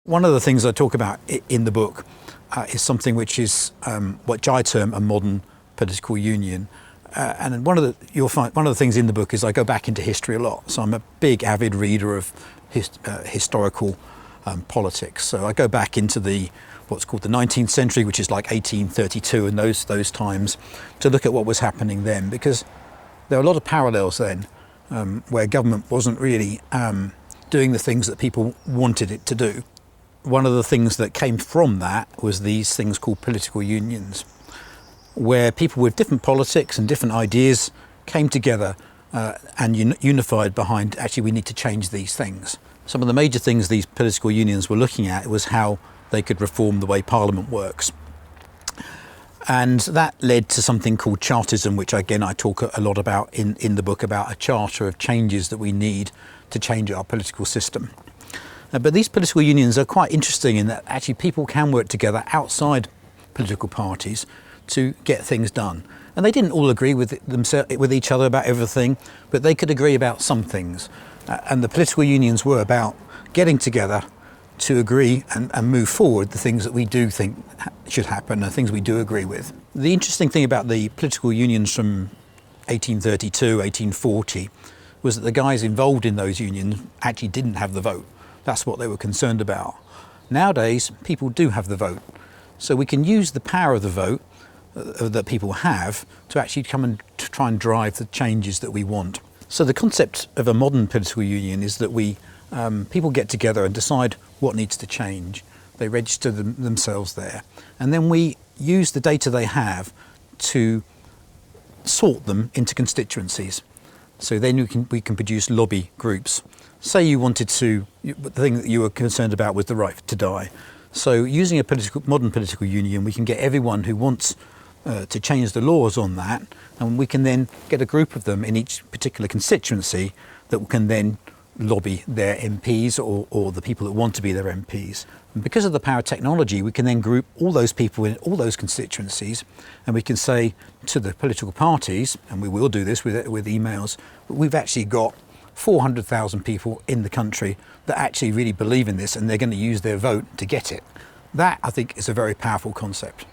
One of the things I talk about in the book is something which is what I term a modern political union. And you'll find one of the things in the book is I go back into history a lot. So I'm a big avid reader of historical politics. So I go back into what's called the 19th century, which is like 1832 and those times, to look at what was happening then, because there are a lot of parallels then where government wasn't really doing the things that people wanted it to do. One of the things that came from that was these things called political unions, where people with different politics and different ideas came together and unified behind, actually, we need to change these things. Some of the major things these political unions were looking at was how they could reform the way Parliament works. And that led to something called Chartism, which again I talk a lot about in the book, about a charter of changes that we need to change our political system. But these political unions are quite interesting in that actually people can work together outside political parties to get things done. And they didn't all agree with each other about everything, but they could agree about some things. And the political unions were about getting together to agree and move forward the things that we do think should happen and things we do agree with. The interesting thing about the political unions from 1832, 1840 was that the guys involved in those unions actually didn't have the vote. That's what they were concerned about. Nowadays, people do have the vote. So we can use the power of the vote that people have to actually come and try and drive the changes that we want. So the concept of a modern political union is that people get together and decide what needs to change. They register themselves there. And then we use the data they have to sort them into constituencies. So then we can produce lobby groups. Say you wanted the thing that you were concerned about was the right to die. So using a modern political union, we can get everyone who wants to change the laws on that, and we can then get a group of them in each particular constituency that can then lobby their MPs or the people that want to be their MPs. And because of the power of technology, we can then group all those people in all those constituencies, and we can say to the political parties, and we will do this with emails, we've actually got 400,000 people in the country that actually really believe in this, and they're going to use their vote to get it. That, I think, is a very powerful concept.